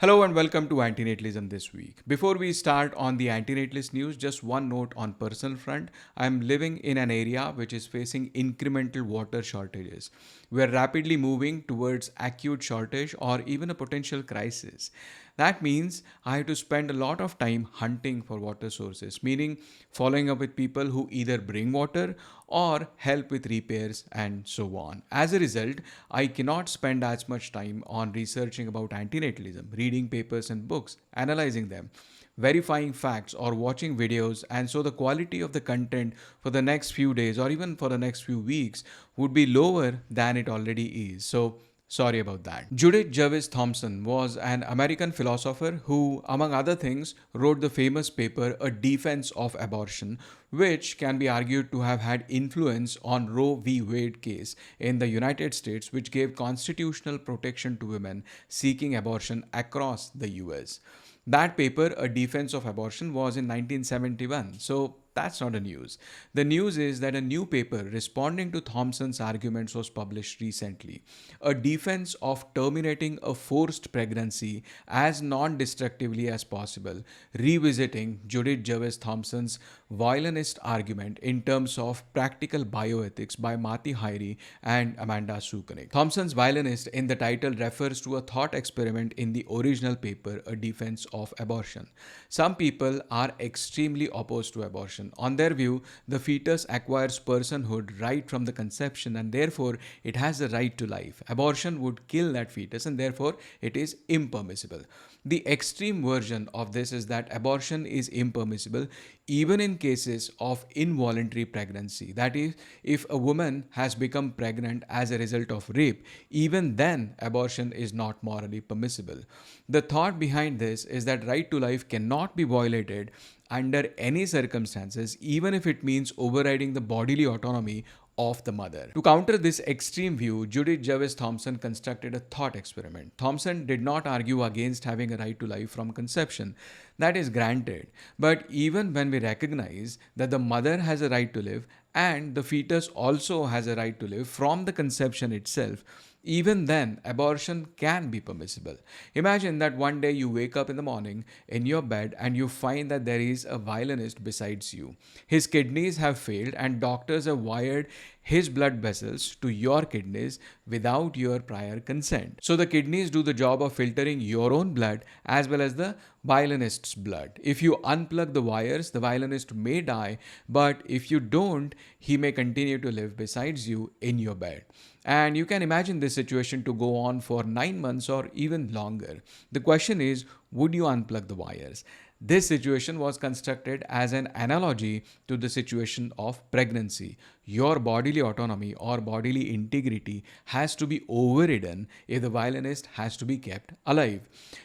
Hello and welcome to Antinatalism this week. Before we start on the antinatalist news, just one note on personal front. I'm living in an area which is facing incremental water shortages. We're rapidly moving towards acute shortage or even a potential crisis. That means I have to spend a lot of time hunting for water sources, meaning following up with people who either bring water or help with repairs and so on. As a result, I cannot spend as much time on researching about antinatalism, reading papers and books, analyzing them, verifying facts, or watching videos, and so the quality of the content for the next few days or even for the next few weeks would be lower than it already is. So sorry about that. Judith Jarvis Thomson was an American philosopher who, among other things, wrote the famous paper A Defense of Abortion, which can be argued to have had influence on Roe v. Wade case in the United States, which gave constitutional protection to women seeking abortion across the US. That paper, A Defense of Abortion, was in 1971. So that's not a news. The news is that a new paper responding to Thompson's arguments was published recently. A defense of terminating a forced pregnancy as non-destructively as possible, revisiting Judith Jarvis Thomson's violinist argument in terms of practical bioethics by Matti, Häyry and Amanda Sukenick. Thomson's violinist in the title refers to a thought experiment in the original paper, A Defense of Abortion. Some people are extremely opposed to abortion. On their view, the fetus acquires personhood right from the conception and therefore it has the right to life. Abortion would kill that fetus and therefore it is impermissible. The extreme version of this is that abortion is impermissible even in cases of involuntary pregnancy. That is, if a woman has become pregnant as a result of rape, even then abortion is not morally permissible. The thought behind this is that right to life cannot be violated under any circumstances, even if it means overriding the bodily autonomy of the mother. To counter this extreme view, Judith Jarvis Thomson constructed a thought experiment. Thomson did not argue against having a right to life from conception. That is granted. But even when we recognize that the mother has a right to live and the fetus also has a right to live from the conception itself, even then, abortion can be permissible. Imagine that one day you wake up in the morning in your bed and you find that there is a violinist besides you. His kidneys have failed and doctors have wired his blood vessels to your kidneys without your prior consent. So the kidneys do the job of filtering your own blood as well as the violinist's blood. If you unplug the wires, the violinist may die, but if you don't, he may continue to live besides you in your bed. And you can imagine this situation to go on for 9 months or even longer. The question is, would you unplug the wires? This situation was constructed as an analogy to the situation of pregnancy. Your bodily autonomy or bodily integrity has to be overridden if the violinist has to be kept alive.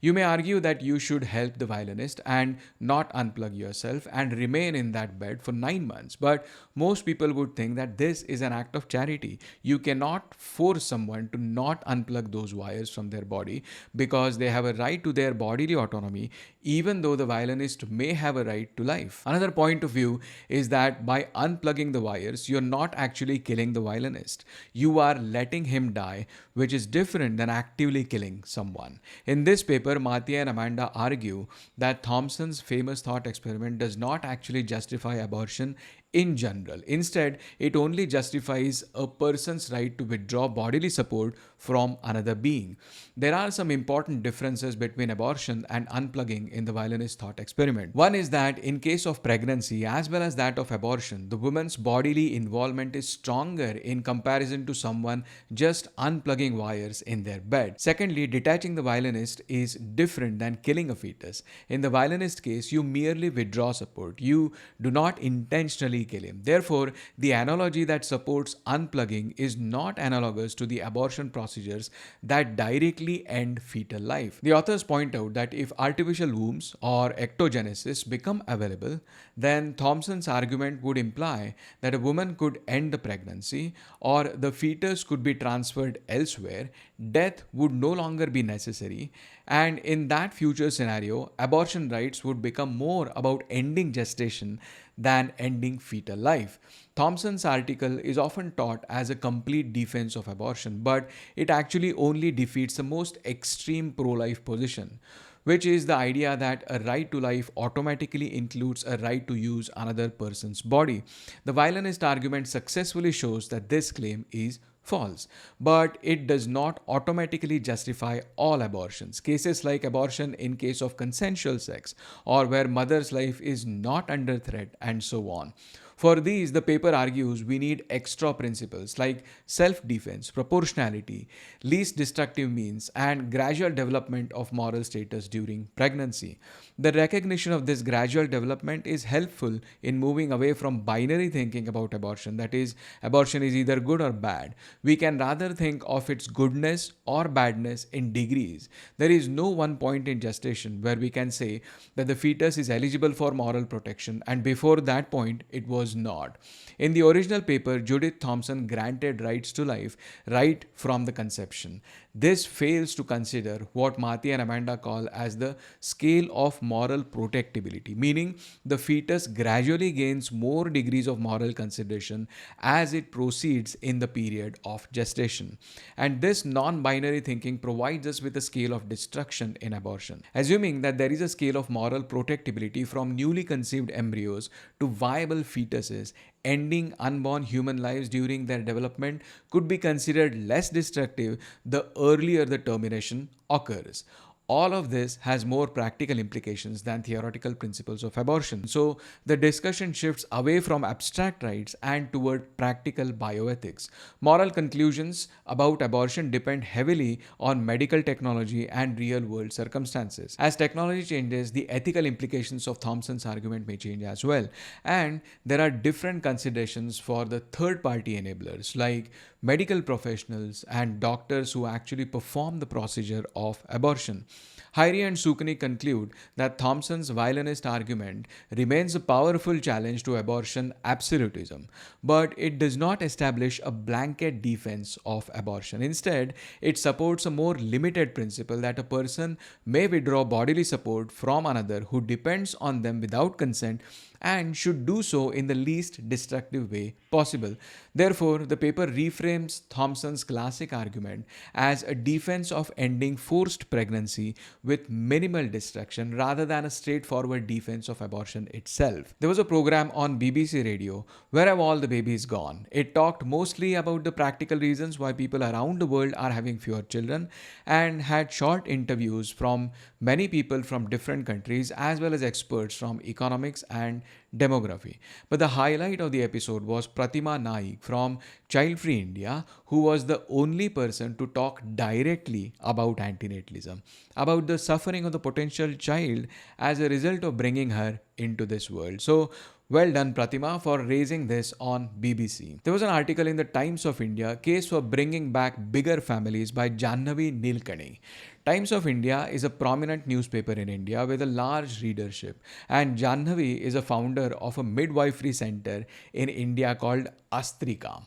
You may argue that you should help the violinist and not unplug yourself and remain in that bed for 9 months. But most people would think that this is an act of charity. You cannot force someone to not unplug those wires from their body because they have a right to their bodily autonomy, even though the violinist may have a right to life. Another point of view is that by unplugging the wires, you're not actually killing the violinist. You are letting him die, which is different than actively killing someone. In this paper, Matti and Amanda argue that Thomson's famous thought experiment does not actually justify abortion in general. Instead, it only justifies a person's right to withdraw bodily support from another being. There are some important differences between abortion and unplugging in the violinist thought experiment. One is that in case of pregnancy as well as that of abortion, the woman's bodily involvement is stronger in comparison to someone just unplugging wires in their bed. Secondly, detaching the violinist is different than killing a fetus. In the violinist case, you merely withdraw support. You do not intentionally kill him. Therefore, the analogy that supports unplugging is not analogous to the abortion procedures that directly end fetal life. The authors point out that if artificial wombs or ectogenesis become available, then Thomson's argument would imply that a woman could end the pregnancy or the fetus could be transferred elsewhere, death would no longer be necessary, And in that future scenario, abortion rights would become more about ending gestation than ending fetal life. Thompson's article is often taught as a complete defense of abortion, but it actually only defeats the most extreme pro life position, which is the idea that a right to life automatically includes a right to use another person's body. The violinist argument successfully shows that this claim is false, but it does not automatically justify all abortions. Cases like abortion in case of consensual sex or where mother's life is not under threat and so on. For these, the paper argues we need extra principles like self defense, proportionality, least destructive means, and gradual development of moral status during pregnancy. The recognition of this gradual development is helpful in moving away from binary thinking about abortion, that is, abortion is either good or bad. We can rather think of its goodness or badness in degrees. There is no one point in gestation where we can say that the fetus is eligible for moral protection, and before that point, it was not. In the original paper, Judith Thomson granted rights to life right from the conception. This fails to consider what Matti and Amanda call as the scale of moral protectability, meaning the fetus gradually gains more degrees of moral consideration as it proceeds in the period of gestation. And this non binary thinking provides us with a scale of destruction in abortion. Assuming that there is a scale of moral protectability from newly conceived embryos to viable fetuses, ending unborn human lives during their development could be considered less destructive the earlier the termination occurs. All of this has more practical implications than theoretical principles of abortion. So, the discussion shifts away from abstract rights and toward practical bioethics. Moral conclusions about abortion depend heavily on medical technology and real world circumstances. As technology changes, the ethical implications of Thompson's argument may change as well. And there are different considerations for the third party enablers like medical professionals and doctors who actually perform the procedure of abortion. Häyry and Sukenick conclude that Thompson's violinist argument remains a powerful challenge to abortion absolutism, but it does not establish a blanket defense of abortion. Instead, it supports a more limited principle that a person may withdraw bodily support from another who depends on them without consent and should do so in the least destructive way possible. Therefore, the paper reframes Thompson's classic argument as a defense of ending forced pregnancy with minimal destruction rather than a straightforward defense of abortion itself. There was a program on BBC Radio, Where Have All the Babies Gone? It talked mostly about the practical reasons why people around the world are having fewer children and had short interviews from many people from different countries as well as experts from economics and demography. But the highlight of the episode was Pratima Naik from Child Free India, who was the only person to talk directly about antinatalism, about the suffering of the potential child as a result of bringing her into this world. So, well done, Pratima, for raising this on BBC. There was an article in the Times of India, Case for Bringing Back Bigger Families by Janhavi Nilekani. Times of India is a prominent newspaper in India with a large readership, and Janhavi is a founder of a midwifery center in India called Astrika.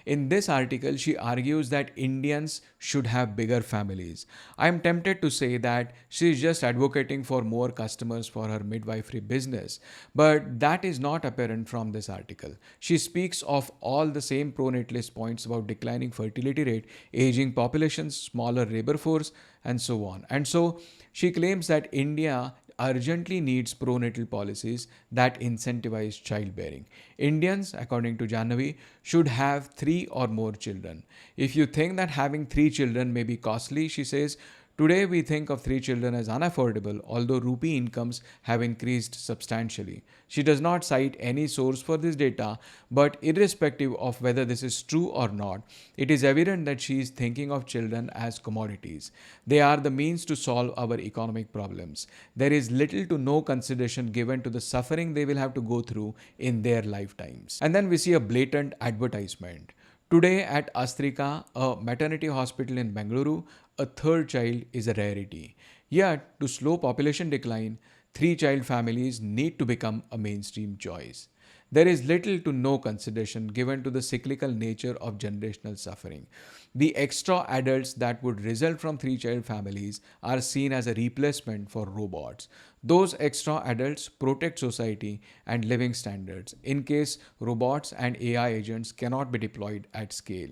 In this article, she argues that Indians should have bigger families. I am tempted to say that she is just advocating for more customers for her midwifery business, but that is not apparent from this article. She speaks of all the same pro-natalist points about declining fertility rate, aging populations, smaller labor force, and so on. And so she claims that India urgently needs pronatal policies that incentivize childbearing. Indians, according to Janhavi, should have 3 or more children. If you think that having 3 children may be costly, she says, today we think of 3 children as unaffordable, although rupee incomes have increased substantially. She does not cite any source for this data, but irrespective of whether this is true or not, it is evident that she is thinking of children as commodities. They are the means to solve our economic problems. There is little to no consideration given to the suffering they will have to go through in their lifetimes. And then we see a blatant advertisement. Today at Astrika, a maternity hospital in Bengaluru, a third child is a rarity. Yet, to slow population decline, 3 child families need to become a mainstream choice. There is little to no consideration given to the cyclical nature of generational suffering. The extra adults that would result from three-child families are seen as a replacement for robots. Those extra adults protect society and living standards in case robots and AI agents cannot be deployed at scale.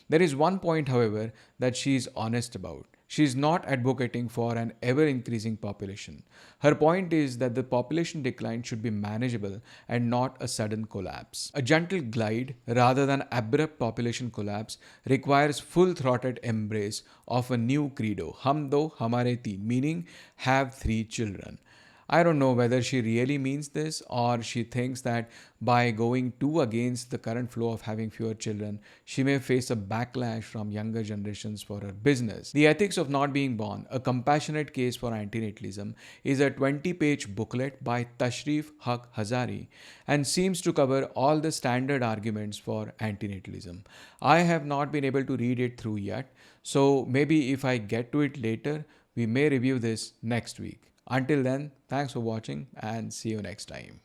There is one point, however, that she is honest about. She is not advocating for an ever increasing population. Her point is that the population decline should be manageable and not a sudden collapse. A gentle glide rather than abrupt population collapse requires full throated embrace of a new credo, Hum do hamare teen, meaning have three children. I don't know whether she really means this or she thinks that by going too against the current flow of having fewer children, she may face a backlash from younger generations for her business. The Ethics of Not Being Born, a compassionate case for antinatalism, is a 20-page booklet by Tashrif Haq Hazari and seems to cover all the standard arguments for antinatalism. I have not been able to read it through yet, so maybe if I get to it later, we may review this next week. Until then, thanks for watching and see you next time.